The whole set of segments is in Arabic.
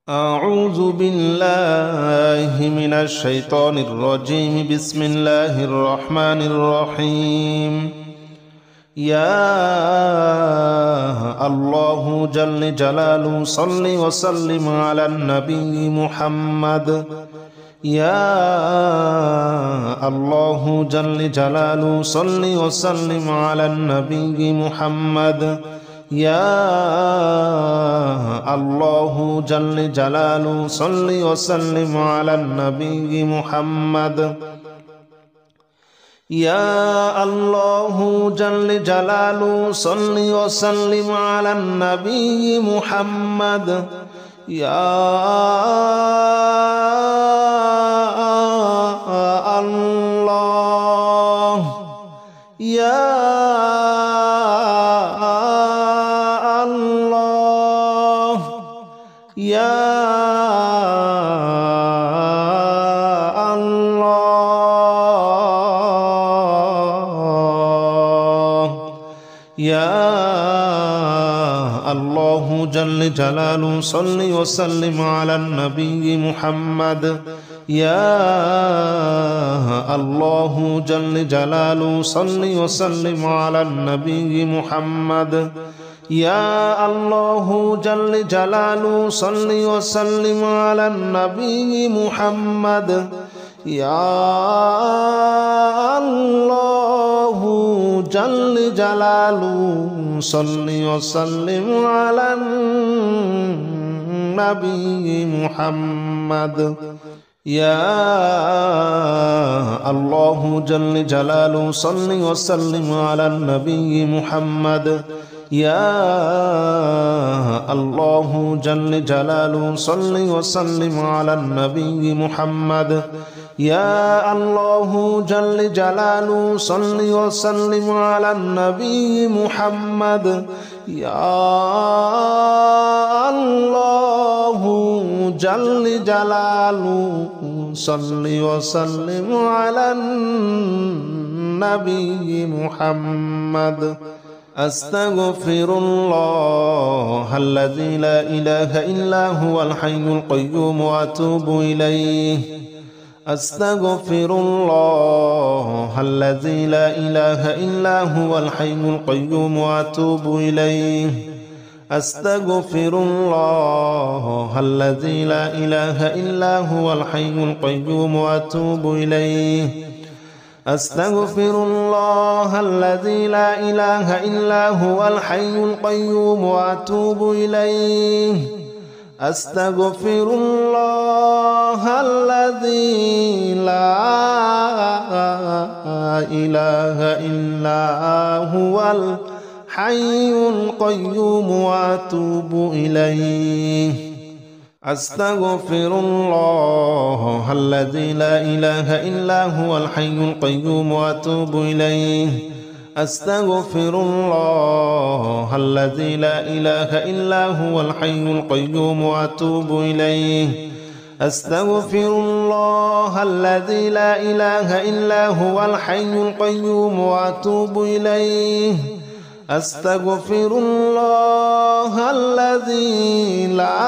أعوذ بالله من الشيطان الرجيم. بسم الله الرحمن الرحيم. يا الله جل جلاله صل وسلم على النبي محمد. يا الله جل جلاله صل وسلم على النبي محمد. يا الله جل جلاله صل وسلم على النبي محمد. يا الله جل جلاله صل وسلم على النبي محمد. يا الله يا يا الله يا الله جل جلاله صل وسلم على النبي محمد. يا الله جل جلاله صل وسلم على النبي محمد. يا الله جل جلاله صل وسلم على النبي محمد. يا الله جل جلاله صل وسلم على النبي محمد. يا الله جل جلاله صل وسلم على النبي محمد. يا الله جل جلاله صل وسلم على النبي محمد. يا الله جل جلاله صل وسلم على النبي محمد. يا الله جل جلاله صل وسلم على النبي محمد. أستغفر الله الذي لا إله إلا هو الحي القيوم وأتوب إليه. أستغفر الله الذي لا إله إلا هو الحي القيوم وأتوب إليه. أستغفر الله الذي لا إله إلا هو الحي القيوم وأتوب إليه. أستغفر الله الذي لا إله إلا هو الحي القيوم وأتوب إليه. أستغفر الله الذي لا إله إلا هو الحي القيوم وأتوب إليه. أستغفر الله الذي لا إله إلا هو الحي القيوم وأتوب إليه. أستغفر الله الذي لا إله إلا هو الحي القيوم وأتوب إليه. أستغفر الله الذي لا إله إلا هو الحي القيوم وأتوب إليه. أستغفر الله الذي لا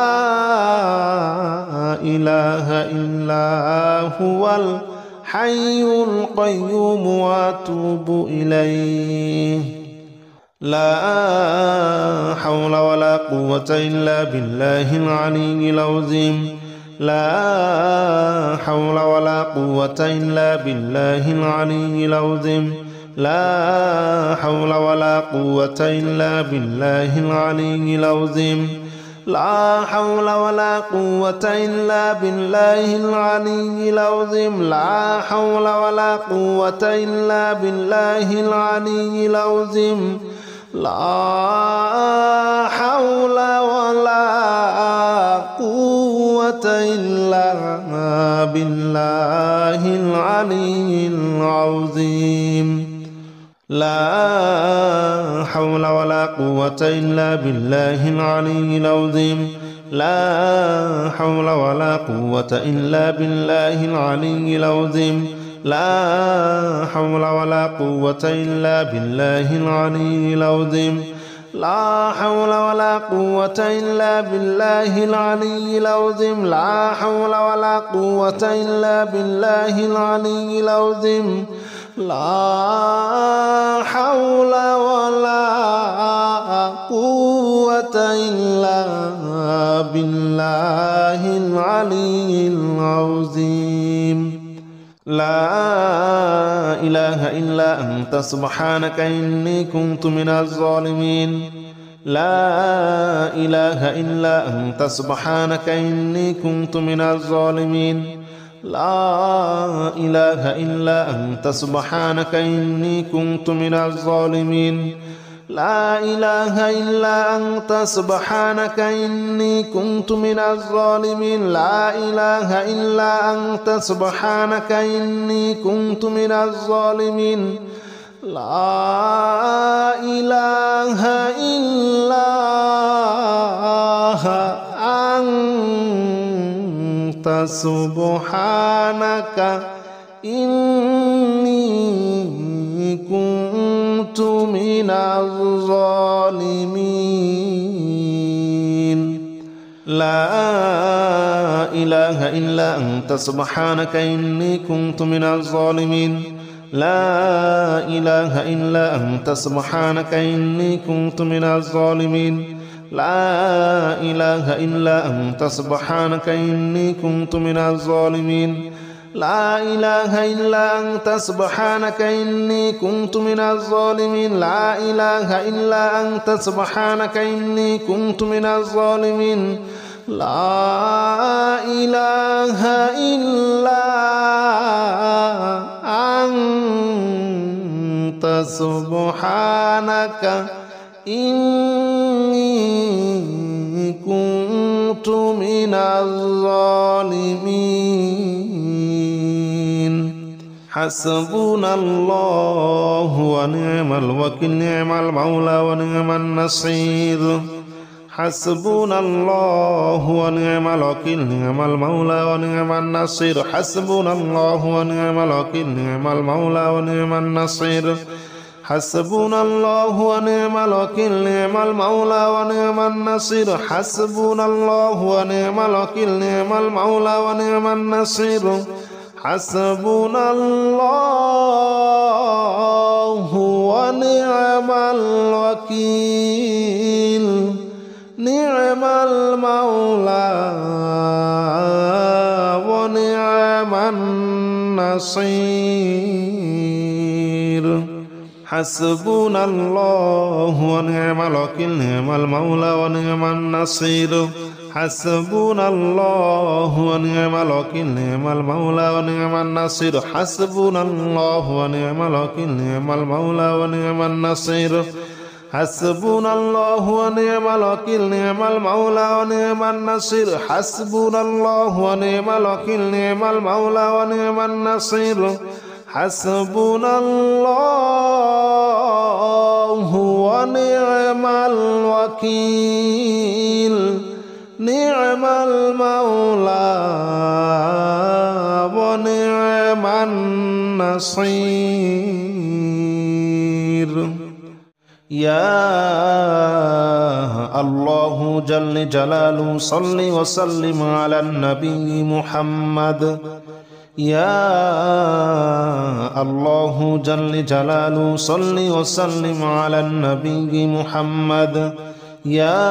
إله إلا هو الحي القيوم وأتوب إليه. لا حول ولا قوة إلا بالله العلي العظيم. لا حول ولا قوة إلا بالله العلي العظيم. لا حول ولا قوة إلا بالله العلي العظيم. لا حول ولا قوة إلا بالله العلي العظيم. لا حول ولا قوة إلا بالله العلي العظيم. لا حول ولا قوة إلا بالله العلي العظيم. لا حول ولا قوة إلا بالله العلي العظيم. لا حول ولا قوة إلا بالله العلي العظيم. لا حول ولا قوة إلا بالله العلي العظيم. لا حول ولا قوة إلا بالله العلي العظيم لا حول ولا قوة إلا بالله العلي العظيم لا حول ولا قوة إلا بالله العلي العظيم لا إله إلا أنت سبحانك إني كنت من الظالمين لا إله إلا أنت سبحانك إني كنت من الظالمين لا إله إلا أنت سبحانك إني كنت من الظالمين لا إله إلا أنت سبحانك إني كنت من الظالمين لا إله إلا أنت سبحانك إني كنت من الظالمين لا إله إلا أنت سبحانك إني كنت من الظالمين لا إله إلا أنت سبحانك إني كنت من الظالمين لا إله إلا أنت سبحانك إني كنت من الظالمين لا إله إلا أنت سبحانك إني كنت من الظالمين لا إله إلا أنت سبحانك إني كنت من الظالمين لا إله إلا أنت سبحانك إني كنت من الظالمين لا إله إلا أنت سبحانك إني كنت من الظالمين حسبنا الله ونعم الوكيل نعم المولى ونعم النصير حسبنا الله ونعم الوكيل نعم المولى ونعم النصير حسبنا الله ونعم الوكيل نعم المولى ونعم النصير حسبنا الله ونعم الوكيل نعم المولى ونعم النصير حسبنا الله ونعم الوكيل نعم المولى ونعم النصير حسبنا الله ونعم الوكيل نعم المولى ونعم النصير حسبنا الله ونعم الوكيل نعم المولى ونعم النصير حسبنا الله ونعم الوكيل نعم المولى ونعم النصير حسبنا الله ونعم الوكيل نعم المولى ونعم النصير حسبنا الله ونعم الوكيل نعم المولى ونعم النصير حسبنا الله ونعم الوكيل نعم المولى ونعم النصير حسبنا الله ونعم الوكيل نعم المولى ونعم النصير يا الله جل جلاله صل وسلم على النبي محمد يا الله جل جلاله صل وسلم على النبي محمد يا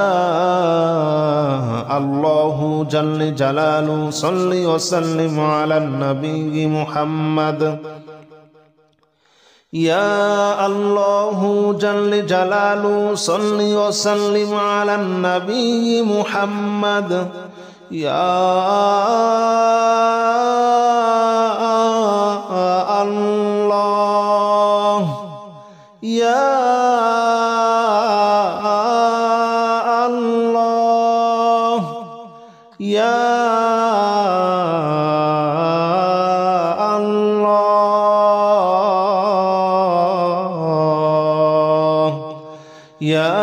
الله جل جلاله صل وسلم على النبي محمد يا الله جل جلاله صل وسلم على النبي محمد يا الله يا الله يا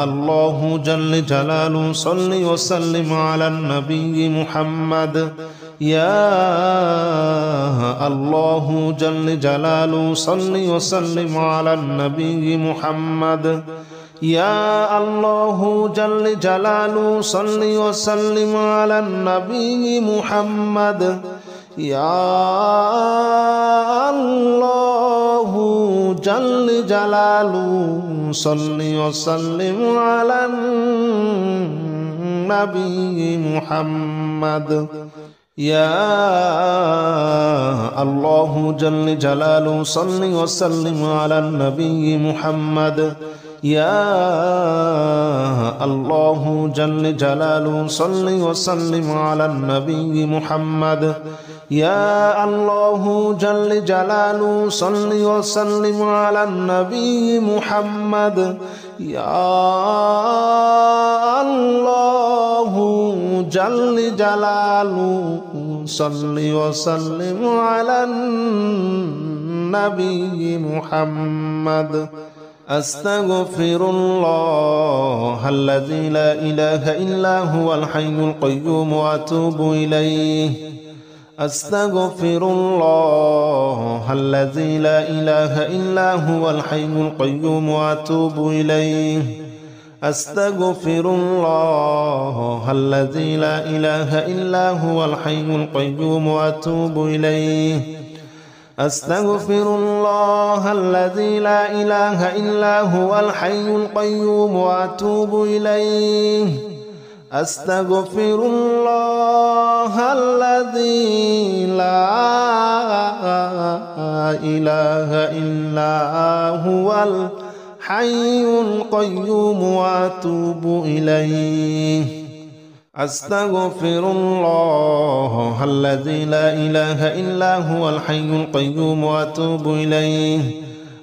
الله جل جلاله صل وسلم على النبي محمد يا الله جل جلاله صل وسلم على النبي محمد. يا الله جل جلاله صل وسلم على النبي محمد. يا الله جل جلاله صل وسلم على النبي محمد. يا الله جل جلاله صل وسلم على النبي محمد. يا الله جل جلاله صل وسلم على النبي محمد. يا الله جل جلاله صل وسلم على النبي محمد. يا الله جل جلاله صل وسلم على النبي محمد. أستغفر الله الذي لا إله إلا هو الحي القيوم وأتوب إليه. أستغفر الله الذي لا إله إلا هو الحي القيوم وأتوب إليه. أستغفر الله الذي لا إله إلا هو الحي القيوم وأتوب إليه. أستغفر الله الذي لا إله إلا هو الحي القيوم وأتوب إليه. أستغفر الله الذي لا إله إلا هو الحي القيوم وأتوب إليه. أستغفر الله الذي لا إله إلا هو الحي القيوم وأتوب إليه.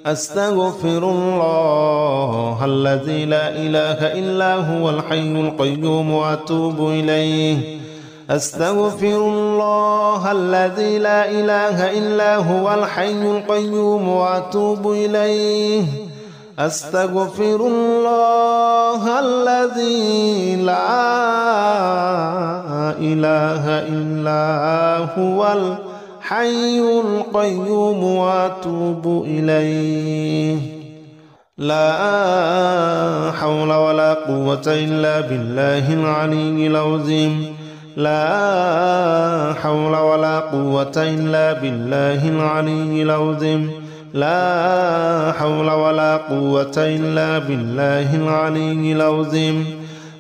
أستغفر الله الذي لا إله إلا هو الحي القيوم وأتوب إليه. أستغفر الله الذي لا إله إلا هو الحي القيوم وأتوب إليه. أستغفر الله الذي لا إله إلا هو الحي القيوم وأتوب إليه. لا حول ولا قوة إلا بالله العلي العظيم. لا حول ولا قوة إلا بالله العلي العظيم. لا حول ولا قوة إلا بالله العلي العظيم.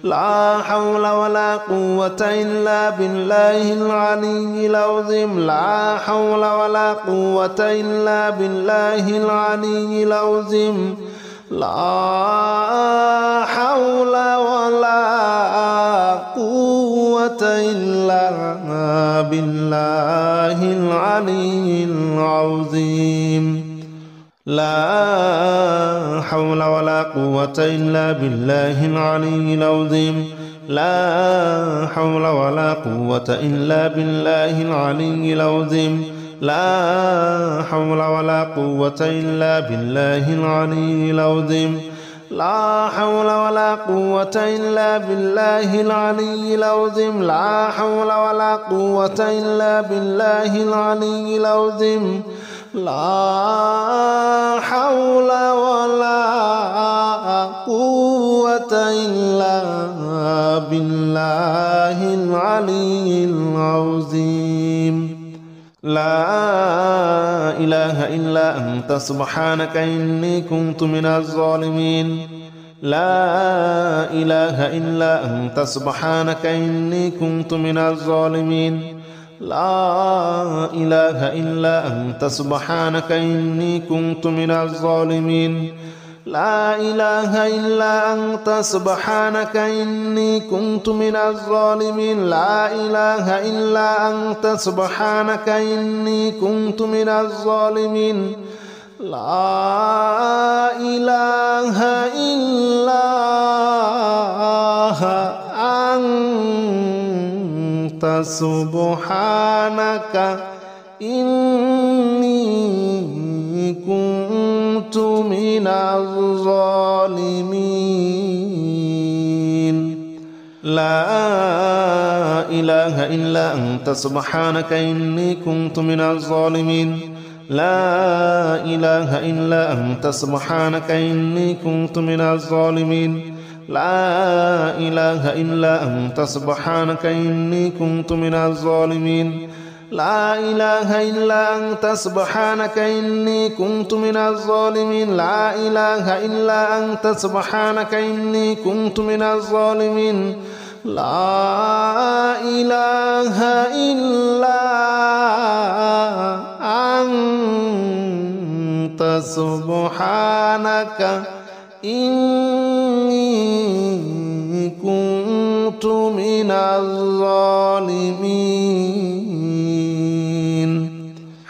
لا حول ولا قوة إلا بالله العلي العظيم. لا حول ولا قوة إلا بالله العلي العظيم. لا حول ولا قوة إلا بالله العلي العظيم. لا حول ولا قوة إلا بالله العلي العظيم. لا حول ولا قوة إلا بالله العلي العظيم. لا حول ولا قوة إلا بالله العلي العظيم. لا حول ولا قوة إلا بالله العلي العظيم. لا حول ولا قوة إلا بالله العلي العظيم. لا حول ولا قوة إلا بالله العلي العظيم. لا إله إلا أنت سبحانك إني كنت من الظالمين. لا إله إلا أنت سبحانك إني كنت من الظالمين. لا إله إلا أنت سبحانك إني كنت من الظالمين. لا إله إلا أنت سبحانك إني كنت من الظالمين. لا إله إلا أنت سبحانك إني كنت من الظالمين. لا إله إلا أنت سبحانك إني كنت من الظالمين. لا إله إلا أنت سبحانك إني كنت من الظالمين لا إله إلا أنت سبحانك إني كنت من الظالمين لا إله إلا أنت سبحانك إني كنت من الظالمين لا إله إلا أنت سبحانك إني كنت من الظالمين لا إله إلا أنت سبحانك إني كنت من الظالمين لا إله إلا أنت سبحانك إني كنت من الظالمين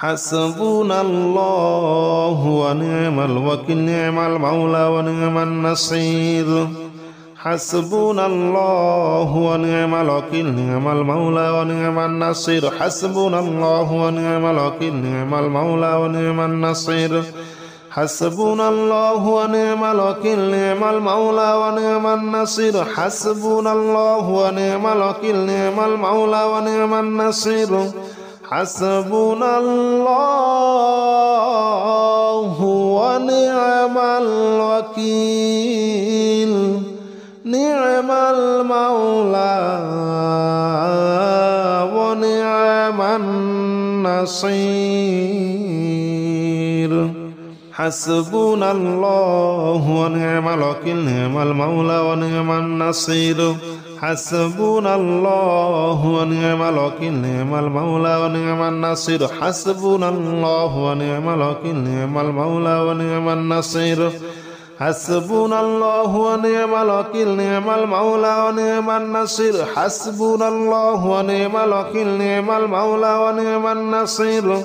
حسبنا الله ونعم الوكيل نعم المولى ونعم النصير حسبنا الله ونعم الوكيل نعم المولى ونعم النصير حسبنا الله ونعم الوكيل نعم المولى ونعم النصير حسبنا الله ونعم الوكيل نعم المولى ونعم النصير حسبنا الله ونعم الوكيل نعم المولى ونعم النصير حسبنا الله ونعم الوكيل نعم المولى ونعم النصير حسبنا الله ونعم الوكيل نعم المولى ونعم النصير حسبنا الله ونعم الوكيل نعم المولى ونعم النصير حسبنا الله ونعم الوكيل نعم المولى ونعم النصير حسبنا الله ونعم الوكيل نعم المولى ونعم النصير حسبنا الله ونعم الوكيل نعم المولى ونعم النصير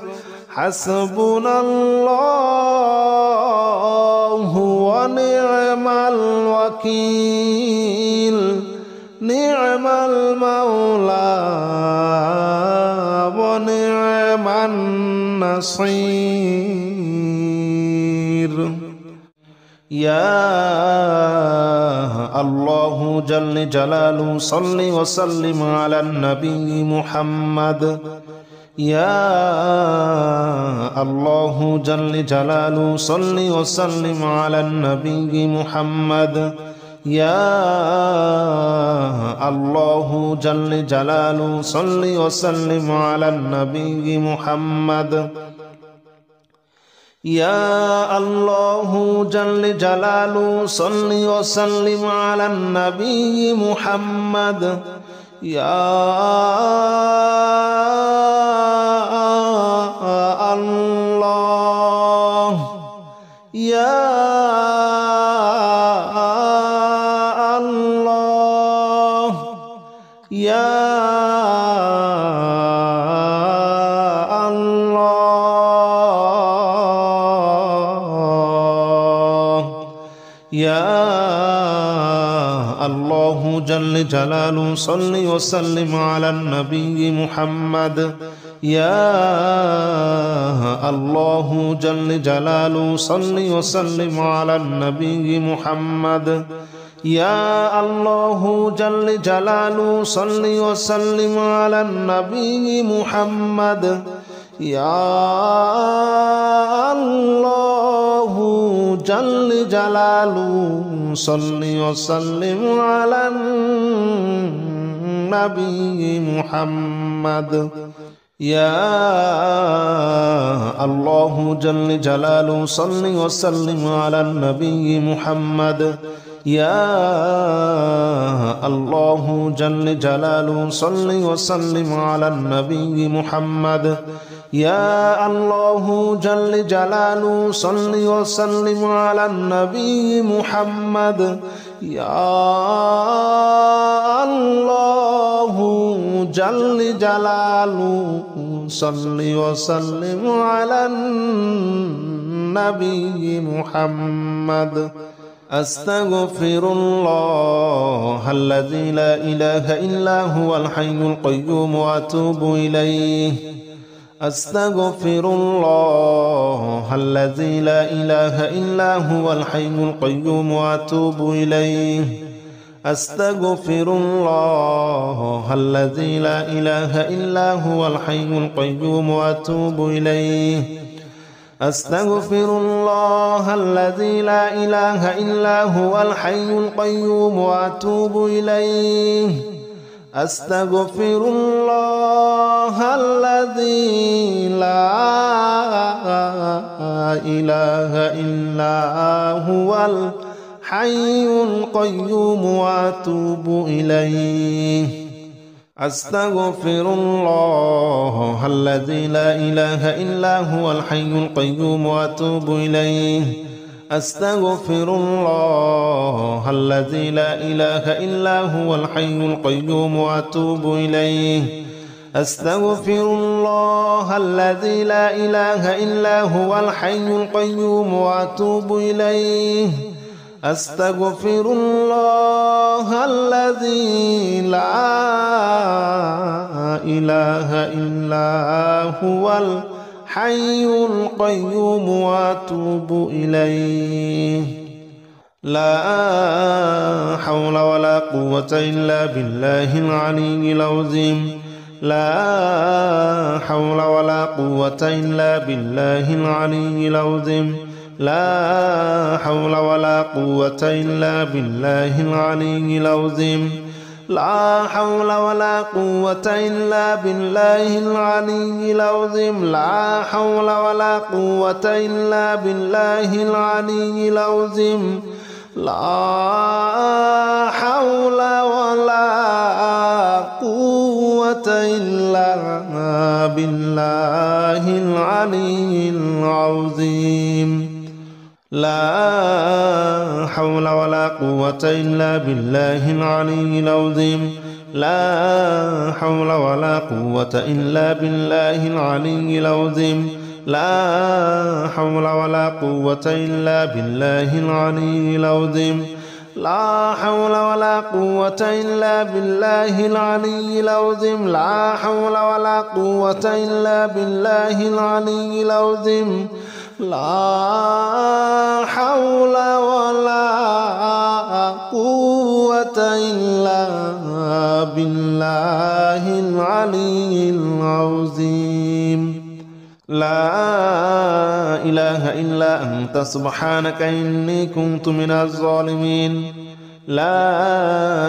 حسبنا الله ونعم الوكيل نعم المولى ونعم النصير يا الله جل جلاله صل وسلم على النبي محمد يا الله جل جلاله صل وسلم على النبي محمد يا الله جل جلاله صل وسلم على النبي محمد يا الله جل جلاله صل وسلم على النبي محمد يا الله يا الله يا يا الله جل جلاله صل وسلم على النبي محمد يا الله جل جلاله صل وسلم على النبي محمد يا الله جل جلاله صل وسلم على النبي محمد يا الله جل جلاله صل وسلم على النبي محمد يا الله جل جلاله صل وسلم على النبي محمد يا الله جل جلاله صل وسلم على النبي محمد يا الله جل جلاله صل وسلم على النبي محمد يا الله جل جلاله صل وسلم على النبي محمد أستغفر الله الذي لا إله إلا هو الحي القيوم وأتوب إليه أستغفر الله الذي لا إله إلا هو الحي القيوم وأتوب إليه أستغفر الله الذي لا إله إلا هو الحي القيوم وأتوب إليه أستغفر الله الذي لا إله إلا هو الحي القيوم وأتوب إليه أستغفر الله الذي لا إله إلا هو الحي القيوم وأتوب إليه أستغفر الله الذي لا إله إلا هو الحي القيوم وأتوب إليه أستغفر الله الذي لا إله إلا هو الحي القيوم وأتوب إليه أستغفر الله الذي لا إله إلا هو الحي القيوم وأتوب إليه أستغفر الله الذي لا إله إلا هو الحي القيوم وأتوب إليه لا حول ولا قوة إلا بالله العلي العظيم لا حول ولا قوة إلا بالله العلي العظيم لا حول ولا قوة إلا بالله العلي العظيم لا حول ولا قوة إلا بالله العلي العظيم لا حول ولا قوة إلا بالله العلي العظيم لا حول ولا قوة إلا بالله العلي العظيم لا حول ولا قوة إلا بالله العلي العظيم لا حول ولا قوة إلا بالله العلي العظيم لا حول ولا قوة إلا بالله العلي العظيم لا حول ولا قوة إلا بالله العلي العظيم لا حول ولا قوة إلا بالله العلي العظيم لا حول ولا قوة إلا بالله العلي العظيم لا إله إلا أنت سبحانك إني كنت من الظالمين لا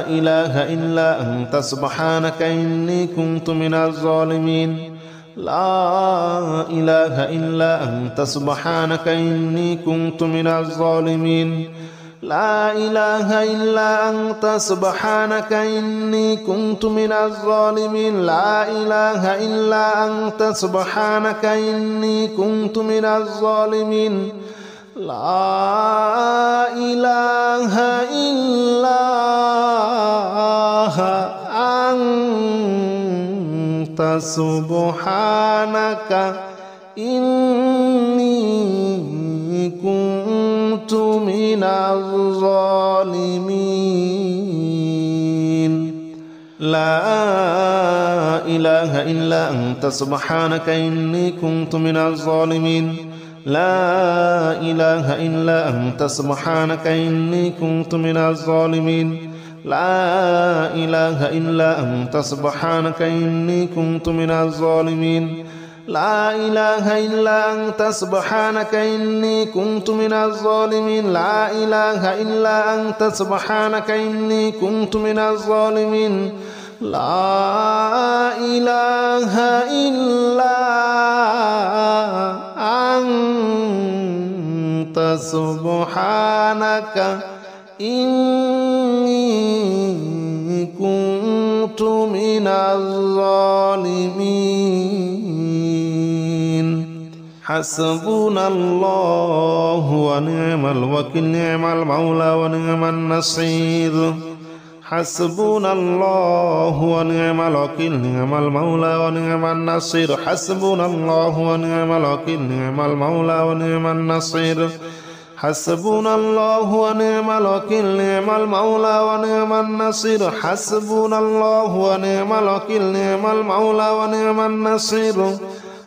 إله إلا أنت سبحانك إني كنت من الظالمين لا إله إلا أنت سبحانك إني كنت من الظالمين لا إله إلا أنت سبحانك إني كنت من الظالمين لا إله إلا أنت سبحانك إني كنت من الظالمين لا إله إلا أنت سبحانك إني كنت من الظالمين لا إله إلا أنت سبحانك إني كنت من الظالمين لا إله إلا أنت سبحانك إني كنت من الظالمين لا إله إلا أنت سبحانك إني كنت من الظالمين لا إله إلا أنت سبحانك إني كنت من الظالمين لا إله إلا أنت سبحانك إني كنت من الظالمين لا إله إلا أنت سبحانك إني كنت من الظالمين حسبنا الله ونعم الوكيل نعم المولى ونعم النصير حسبنا الله ونعم الوكيل نعم المولى ونعم النصير حسبنا الله ونعم الوكيل نعم المولى ونعم النصير حسبنا الله ونعم الوكيل نعم المولى ونعم النصير حسبنا الله ونعم الوكيل نعم المولى ونعم النصير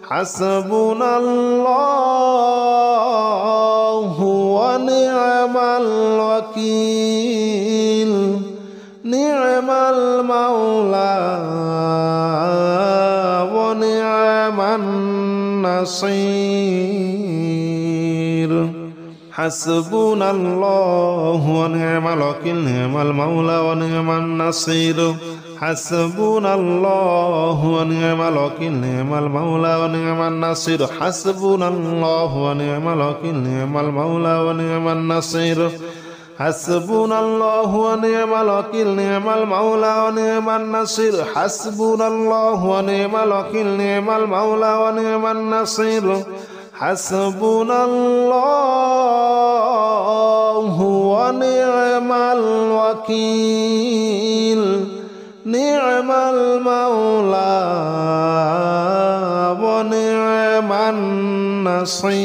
حسبنا الله ونعم الوكيل نعم المولى ونعم النصير حسبنا الله ونعم الوكيل نعم المولى ونعم النصير حسبنا الله ونعم الوكيل نعم المولى ونعم النصير حسبنا الله ونعم الوكيل نعم المولى ونعم النصير حسبنا الله ونعم الوكيل نعم المولى ونعم النصير حسبنا الله ونعم الوكيل نعم المولى ونعم النصير حسبنا الله ونعم الوكيل نعم المولى ونعم النصير